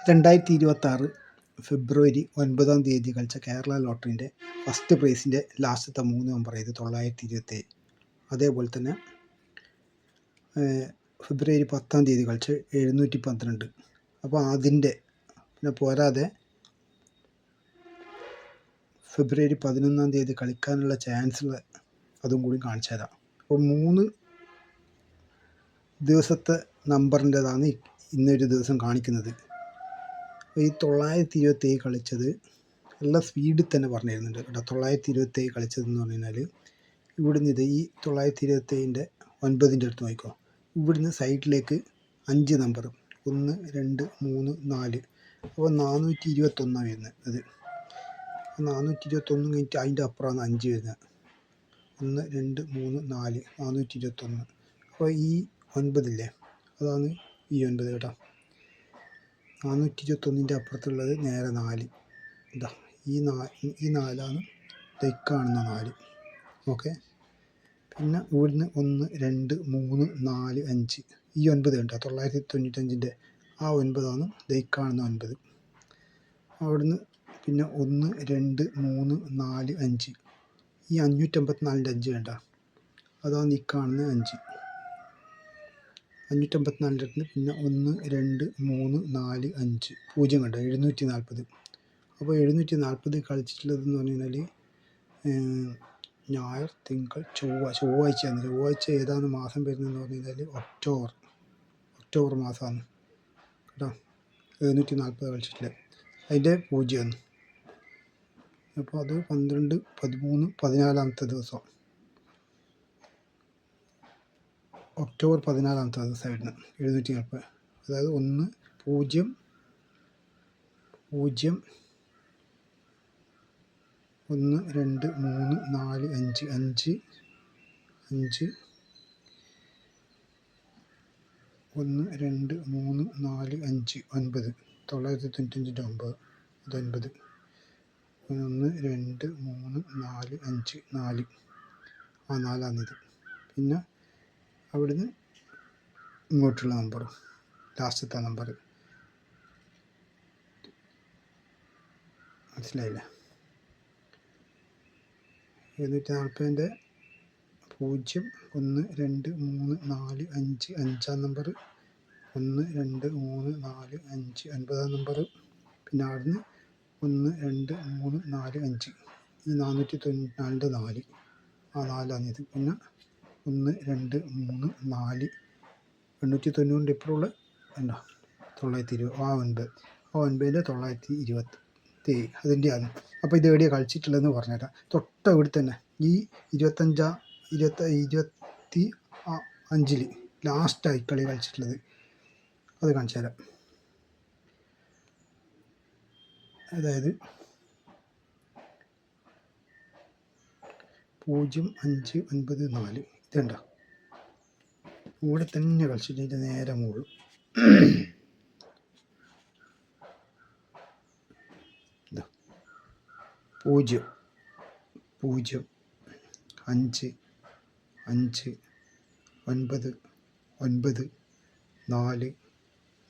2026 ഫെബ്രുവരി 9 കളിച്ച കേരള ലോട്ടറിൻ്റെ ഫസ്റ്റ് പ്രൈസിൻ്റെ ലാസ്റ്റത്തെ 3 നമ്പർ ഇത് 927. അതേപോലെ തന്നെ ഫെബ്രുവരി 10 കളിച്ച് 712. അപ്പോൾ അതിൻ്റെ പിന്നെ പോരാതെ ഫെബ്രുവരി 11 കളിക്കാനുള്ള ചാൻസുള്ള അതും കൂടി കാണിച്ചു തരാം. അപ്പോൾ 3 ദിവസത്തെ നമ്പറിൻ്റെതാണ് ഇന്നൊരു ദിവസം കാണിക്കുന്നത്. ഈ 927 കളിച്ചത് നല്ല സ്പീഡിൽ തന്നെ പറഞ്ഞു തരുന്നുണ്ട് കേട്ടോ. 927 കളിച്ചതെന്ന് പറഞ്ഞു കഴിഞ്ഞാൽ ഇവിടുന്ന് ഇത് ഈ 927ൻ്റെ 9ൻ്റെ അടുത്ത് നോക്കിക്കോ. ഇവിടുന്ന് സൈഡിലേക്ക് 5 നമ്പർ 1 2 3 4, അപ്പോൾ 421 വരുന്നത്. അത് 421 കഴിഞ്ഞിട്ട് അതിൻ്റെ അപ്പുറമാണ് 5 വരുന്നത്. 1 2 3 4 421. അപ്പോൾ ഈ 9 ഇല്ലേ, അതാണ് ഈ 9 കേട്ടോ. 421ൻ്റെ അപ്പുറത്തുള്ളത് നേരെ 4. ഇതാ ഈ 4ആണ് കാണുന്ന 4. ഓക്കെ. പിന്നെ ഇവിടുന്ന് 1 2 3 4 5 ഈ 9 കണ്ടോ. 995ൻ്റെ ആ 9ആണ് കാണുന്ന 9. അവിടുന്ന് പിന്നെ 1 2 3 4 5 ഈ 554ൻ്റെ 5 കണ്ട, അതാണ് ഈ കാണുന്ന 5. 554ൻ്റെ അടുത്ത് പിന്നെ 1 2 3 4 5 0 കണ്ടോ, 740. അപ്പോൾ 740 കളിച്ചിട്ടുള്ളതെന്ന് പറഞ്ഞു കഴിഞ്ഞാൽ ഞായർ തിങ്കൾ ചൊവ്വാഴ്ചയാണ്. ചൊവ്വാഴ്ച ഏതാണ് മാസം വരുന്നതെന്ന് പറഞ്ഞു കഴിഞ്ഞാൽ ഒക്ടോബർ മാസമാണ് കേട്ടോ. 740 കളിച്ചിട്ടില്ല, അതിൻ്റെ 0ആണ്. അപ്പോൾ അത് 12 13 14 ദിവസം, ഒക്ടോബർ 14 ദിവസമായിരുന്നു 740. അതായത് 1 0 0 1 2 3 4 5 5 5 1 2 3 4 5 9 995ൻ്റെ 9 അത് 9. 1 2 3 4 5 4 ആ 4ആണിത്. പിന്നെ അവിടുന്ന് ഇങ്ങോട്ടുള്ള നമ്പർ ലാസ്റ്റത്തെ നമ്പർ മനസ്സിലായില്ലേ. 740ൻ്റെ 0 1 2 3 4 5 5 നമ്പർ, 1 2 3 4 5 9 നമ്പർ. പിന്നെ അവിടുന്ന് 1 2 3 4 5 ഈ 494ൻ്റെ 4 ആ 4ആണിത്. പിന്നെ 1 2 3 4 890ൻ്റെ ഇപ്പുറമുള്ള ഉണ്ടോ 920 ആ 9 9ൻ്റെ 927 അതിൻ്റെയാണ്. അപ്പോൾ ഇത് എവിടെയാണ് കളിച്ചിട്ടുള്ളതെന്ന് പറഞ്ഞുതരാം. തൊട്ട് ഇവിടെ തന്നെ ഈ 25 ലാസ്റ്റായി കളി കളിച്ചിട്ടുള്ളത്, അത് കാണിച്ചു തരാം. അതായത് 0 5 9 4 ഇതുണ്ടോ, ഇവിടെ തന്നെ കളിച്ചിട്ട് നേരെ മുകളിൽ 0 0 5 5 9 9 4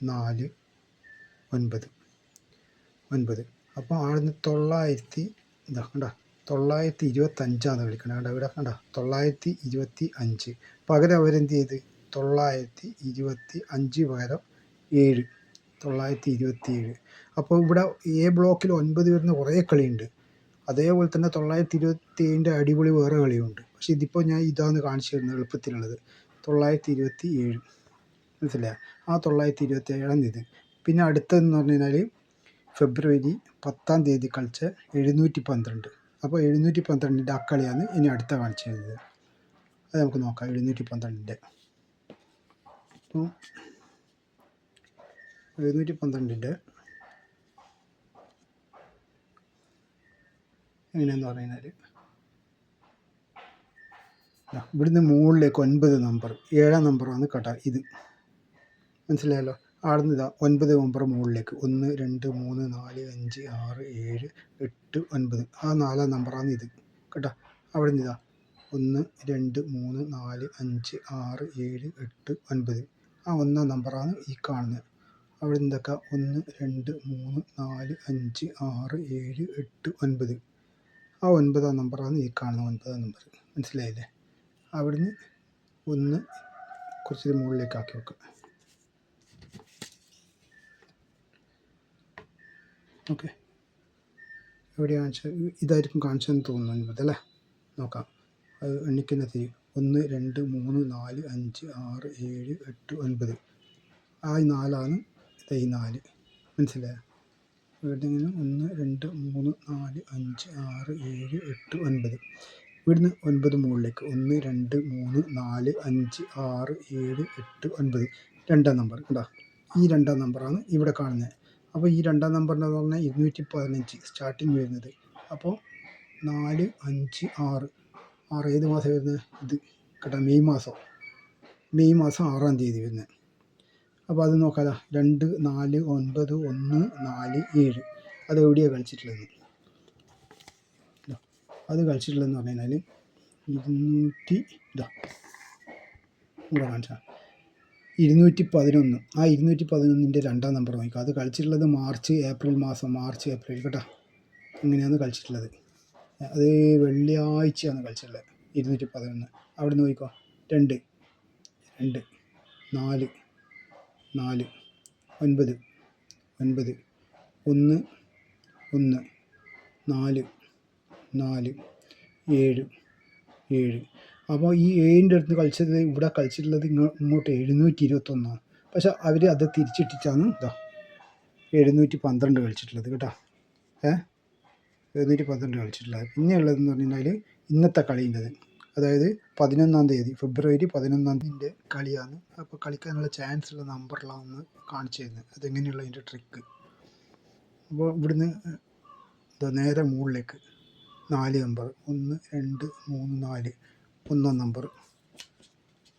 4 9 9. അപ്പോൾ ആടുന്ന് 900 ഇതാ കണ്ടോ 925 കളിക്കണം കേട്ടോ. ഇവിടെ കണ്ടോ 925. പകരം അവരെന്ത് ചെയ്ത് 925 പകരം 7 927. അപ്പോൾ ഇവിടെ എ ബ്ലോക്കിൽ 9 വരുന്ന കുറേ കളിയുണ്ട്. അതേപോലെ തന്നെ 927ൻ്റെ അടിപൊളി വേറെ കളിയുണ്ട്. പക്ഷെ ഇതിപ്പോൾ ഞാൻ ഇതാണ് കാണിച്ചു തരുന്നത് എളുപ്പത്തിലുള്ളത്. 927 മനസ്സിലായോ. ആ 927 ഇത്. പിന്നെ അടുത്തതെന്ന് പറഞ്ഞു കഴിഞ്ഞാൽ ഫെബ്രുവരി 10 കളിച്ച 712. അപ്പോൾ 712ൻ്റെ ആ കളിയാണ് ഇനി അടുത്ത കാണിച്ചു തരുന്നത്. അത് നമുക്ക് നോക്കാം. 712ൻ്റെ അപ്പോൾ 712ൻ്റെ എങ്ങനെയാന്ന് പറഞ്ഞു കഴിഞ്ഞാൽ ഇവിടുന്ന് മുകളിലേക്ക് 9 നമ്പർ 7 നമ്പറാണ് കേട്ടോ ഇത്, മനസ്സിലായല്ലോ. ആടുന്ന് ഇതാ 9 നമ്പർ മുകളിലേക്ക് 1 2 3 4 5 6 7 8 9 ആ 4 നമ്പറാണ് ഇത് കേട്ടോ. അവിടെ നിന്ന് ഇതാ 1 2 3 4 5 6 7 8 9 ആ 1 നമ്പറാണ് ഈ കാണുന്നത്. അവിടെ എന്തൊക്കെ 1 2 3 4 5 6 7 8 9. ആ 9-ാം നമ്പറാണ് ഈ കാണുന്ന 9-ാം നമ്പർ. മനസ്സിലായില്ലേ? അവിടുന്ന് ഒന്ന് കുറച്ച് മുകളിലേക്ക് ആക്കി വെക്കുക. ഓക്കെ, എവിടെയാണ് കാണിച്ചത്? ഇതായിരിക്കും കാണിച്ചതെന്ന് തോന്നുന്നു 9 അല്ലേ? നോക്കാം. അത് എണ്ണിക്കുന്ന തിരി 1 2 3 4 5 6 7 8 9. ആ 4ആണ് ഈ 4. മനസ്സിലായോ? ഇവിടുന്ന് 1 2 3 4 5 6 7 8 9. ഇവിടുന്ന് 9 മുകളിലേക്ക് 1 2 3 4 5 6 7 8 9. 2-ാം നമ്പർ കേട്ടോ. ഈ 2-ാം നമ്പറാണ് ഇവിടെ കാണുന്നത്. അപ്പോൾ ഈ 2-ാം നമ്പറിൻ്റെ പറഞ്ഞാൽ 215 സ്റ്റാർട്ടിങ് വരുന്നത്. അപ്പോൾ 4 5 6 ഏത് മാസം വരുന്നത്? ഇത് കേട്ടോ, മെയ് മാസം 6-ാം തീയതി വരുന്നത്. അപ്പോൾ അത് നോക്കാമല്ലോ. 2 4 9 1 4 7. അത് എവിടെയാണ് കളിച്ചിട്ടുള്ളത്? അത് കളിച്ചിട്ടുള്ളതെന്ന് പറഞ്ഞു കഴിഞ്ഞാൽ 200 ഇവിടെ കാണിച്ചാൽ 211. ആ 211-ൻ്റെ 2-ാം നമ്പർ നോക്കുക. അത് കളിച്ചിട്ടുള്ളത് മാർച്ച് ഏപ്രിൽ കേട്ടോ. അങ്ങനെയാണ് കളിച്ചിട്ടുള്ളത്. അത് വെള്ളിയാഴ്ചയാണ് കളിച്ചിട്ടുള്ളത്. 211 അവിടെ നിന്ന് നോക്കിക്കോ. 2 2 4 4 9 9 1 1 4 4 7 7. അപ്പോൾ ഈ 7-ൻ്റെ അടുത്ത് കളിച്ചത് ഇവിടെ കളിച്ചിട്ടുള്ളത് ഇങ്ങോട്ട് 721. പക്ഷെ അവർ അത് തിരിച്ചിട്ടിട്ടാണ് 712 കളിച്ചിട്ടുള്ളത് കേട്ടോ. 712 കളിച്ചിട്ടുള്ളത്. പിന്നെ ഉള്ളതെന്ന് പറഞ്ഞു കഴിഞ്ഞാൽ ഇന്നത്തെ കളിയുള്ളത്, അതായത് 11-ാം തീയതി ഫെബ്രുവരി 11-ാം തീയതിൻ്റെ കളിയാണ്. അപ്പോൾ കളിക്കാനുള്ള ചാൻസ് ഉള്ള നമ്പറിലാണ് കാണിച്ചു തരുന്നത്. അതെങ്ങനെയുള്ള അതിൻ്റെ ട്രിക്ക്. അപ്പോൾ ഇവിടുന്ന് നേരെ മുകളിലേക്ക് 4 നമ്പർ 1 2 3 4 1-ാം നമ്പർ.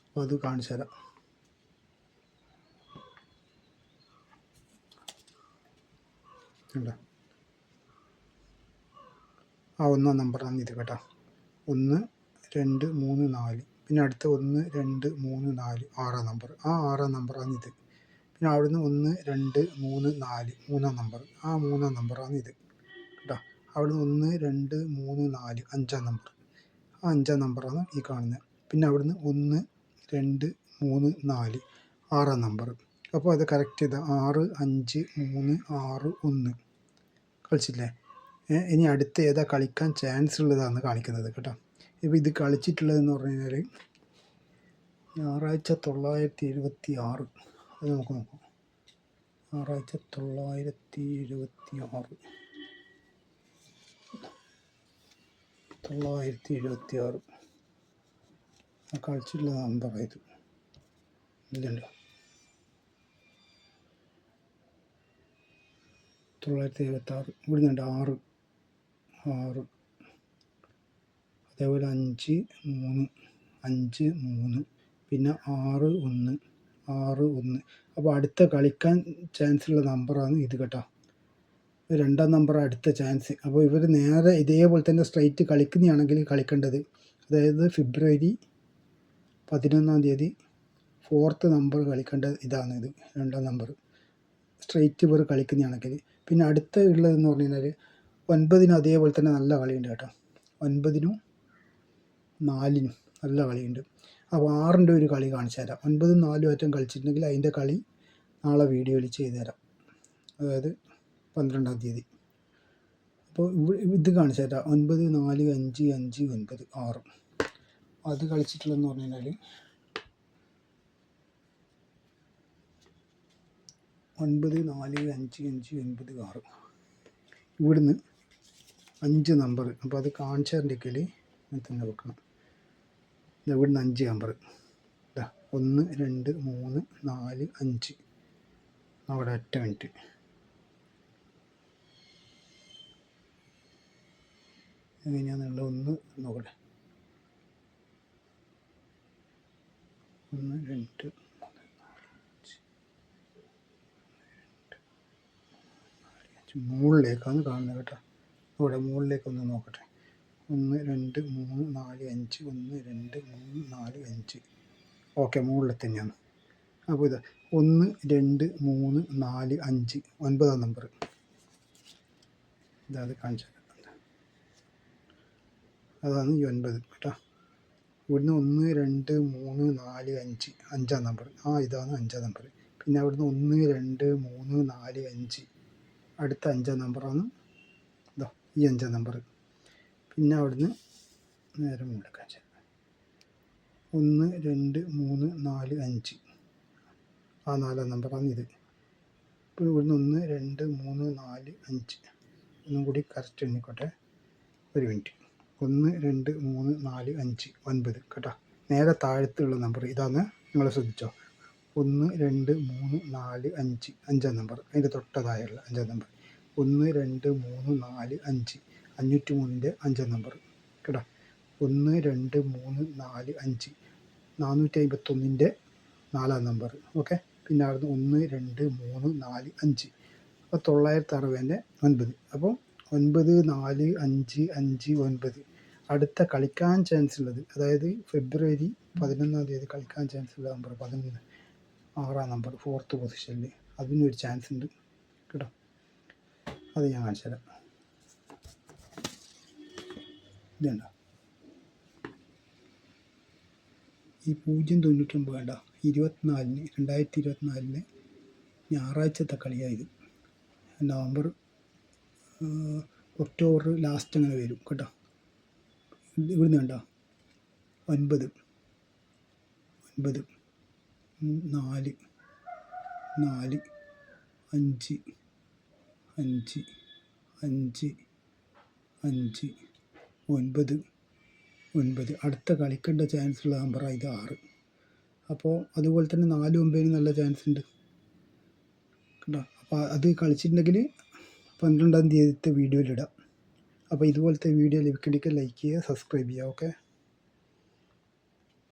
അപ്പോൾ അത് കാണിച്ചു തരാം. ആ 1-ാം നമ്പറാണ് ഇത് കേട്ടോ. 1 2 3 4. പിന്നെ അടുത്ത 1 2 3 4 6-ാം നമ്പർ. ആ 6-ാം നമ്പറാണ് ഇത്. പിന്നെ അവിടുന്ന് 1 2 3 4 3-ാം നമ്പർ. ആ 3-ാം നമ്പറാണ് ഇത് കേട്ടോ. അവിടുന്ന് 1 2 3 4 5-ാം നമ്പർ. ആ 5-ാം നമ്പറാണ് ഈ കാണുന്നത്. പിന്നെ അവിടുന്ന് 1 2 3 4 6-ാം നമ്പർ. അപ്പോൾ അത് കറക്റ്റ് ചെയ്താൽ 6 5 3 6 1 കളിച്ചില്ലേ? ഇനി അടുത്ത ഏതാ കളിക്കാൻ ചാൻസ് ഉള്ളതാണ് കാണിക്കുന്നത് കേട്ടോ. ഇപ്പോൾ ഇത് കളിച്ചിട്ടുള്ളതെന്ന് പറഞ്ഞു കഴിഞ്ഞാൽ ഞായറാഴ്ച 976. അത് നമുക്ക് നോക്കാം. ഞായറാഴ്ച 976 കളിച്ചിട്ടുള്ള നമ്പർ ഇത് ഇല്ലല്ലോ. 976 ഇവിടുന്നുണ്ട് 6 അതേപോലെ 5 3 5 3 പിന്നെ 6 1 6 1. അപ്പോൾ അടുത്ത കളിക്കാൻ ചാൻസ് ഉള്ള നമ്പറാണ് ഇത് കേട്ടോ. 2-ാം നമ്പർ അടുത്ത ചാൻസ്. അപ്പോൾ ഇവർ നേരെ ഇതേപോലെ തന്നെ സ്ട്രൈറ്റ് കളിക്കുന്നതാണെങ്കിൽ കളിക്കേണ്ടത്, അതായത് ഫെബ്രുവരി 11-ാം തീയതി 4th നമ്പർ കളിക്കേണ്ടത് ഇതാണ്. ഇത് 2-ാം നമ്പർ സ്ട്രൈറ്റ് ഇവർ കളിക്കുന്നതാണെങ്കിൽ. പിന്നെ അടുത്ത ഉള്ളതെന്ന് പറഞ്ഞു കഴിഞ്ഞാൽ 9-നും അതേപോലെ തന്നെ നല്ല കളിയുണ്ട് കേട്ടോ. 9-നും 4-നും നല്ല കളിയുണ്ട്. അപ്പോൾ 6-ൻ്റെ ഒരു കളി കാണിച്ചു തരാം. 9-ഉം 4-ഉം ഏറ്റവും കളിച്ചിട്ടുണ്ടെങ്കിൽ അതിൻ്റെ കളി നാളെ വീഡിയോയിൽ ചെയ്തു തരാം, അതായത് 12-ാം തീയതി. അപ്പോൾ ഇത് കാണിച്ചു തരാം. 9 4 5 5 9 6 അത് കളിച്ചിട്ടുള്ളതെന്ന് പറഞ്ഞു കഴിഞ്ഞാൽ 9 4 5 5 9 6. ഇവിടുന്ന് 5 നമ്പർ. അപ്പോൾ അത് കാണിച്ചതിൻ്റെക്കൽ ഞാൻ തന്നെ വെക്കണം. ഇവിടുന്ന് 5 നമ്പർ 1 2 3 4 5. അവിടെ 1 മിനിറ്റ്. എങ്ങനെയാണെന്നുള്ള ഒന്ന് നോക്കട്ടെ. 1 2 മുകളിലേക്കാണ് കാണുന്നത് കേട്ടോ. ഇവിടെ മുകളിലേക്കൊന്ന് നോക്കട്ടെ. 1 2 3 4 5 1 2 3 4 5. ഓക്കെ, മുകളിൽ തന്നെയാണ്. അപ്പോൾ ഇത് 1 2 3 4 5 9-ാം നമ്പർ. ഇതാണ് കാണിച്ചത്. അതാണ് ഈ 9 കേട്ടോ. ഇവിടുന്ന് 1 2 3 4 5 5-ാം നമ്പർ. ഇതാണ് 5-ാം നമ്പർ. പിന്നെ അവിടുന്ന് 1 2 3 4 5 അടുത്ത 5-ാം നമ്പറാണ് ഇതാ ഈ 5-ാം നമ്പർ. പിന്നെ അവിടുന്ന് നേരെ മുകളിൽ കാണിച്ചത് 1 2 3 4 5 4-ാം നമ്പറാണ് ഇത്. ഇപ്പോൾ ഇവിടുന്ന് 1 2 3 4 5 ഒന്നും കൂടി കറക്റ്റ് എണ്ണിക്കോട്ടെ, ഒരു മിനിറ്റ്. 1 2 3 4 5 9 കേട്ടോ. നേരെ താഴത്തുള്ള നമ്പർ ഇതാണ്, നിങ്ങൾ ശ്രദ്ധിച്ചോ. 1 2 3 4 5 5-ാം നമ്പർ. അതിൻ്റെ തൊട്ടതായുള്ള 5-ാം നമ്പർ. 1 2 3 4 5 503-ൻ്റെ 5-ാം നമ്പർ കേട്ടോ. 1 2 3 4 5 451-ൻ്റെ 4-ാം നമ്പർ. ഓക്കെ. പിന്നെ അവിടുന്ന് 1 2 3 4 5 അപ്പോൾ 960-ൻ്റെ 9. അപ്പോൾ 9 4 5 5 9 അടുത്ത കളിക്കാൻ ചാൻസ് ഉള്ളത്, അതായത് ഫെബ്രുവരി 11-ാം തീയതി കളിക്കാൻ ചാൻസ് ഉള്ള നമ്പർ 11, 6-ാം നമ്പർ, 4th പൊസിഷനിൽ. അതിനൊരു ചാൻസ് ഉണ്ട് കേട്ടോ. അത് ഞാൻ കാണിച്ചു തരാം. ഇതുണ്ടോ ഈ 099 വേണ്ട, 24-ന് 2024 ഞായറാഴ്ചത്തെ കളിയായത്. നവംബർ ഒക്ടോബർ ലാസ്റ്റ് അങ്ങനെ വരും കേട്ടോ. ഇവിടുന്ന് കണ്ടോ 9 9 4 4 5 5 5 5 9 9 അടുത്ത കളിക്കേണ്ട ചാൻസ് ഉള്ള നമ്പറാണ് ഇത് 6. അപ്പോൾ അതുപോലെ തന്നെ 4 9 നല്ല ചാൻസ് ഉണ്ട് കേട്ടോ. അപ്പോൾ അത് കളിച്ചിട്ടുണ്ടെങ്കിൽ 12-ാം തീയതിത്തെ വീഡിയോയിലിടാം. അപ്പോൾ ഇതുപോലത്തെ വീഡിയോ ലഭിക്കണമെങ്കിൽ ലൈക്ക് ചെയ്യുക, സബ്സ്ക്രൈബ് ചെയ്യുക. ഓക്കെ.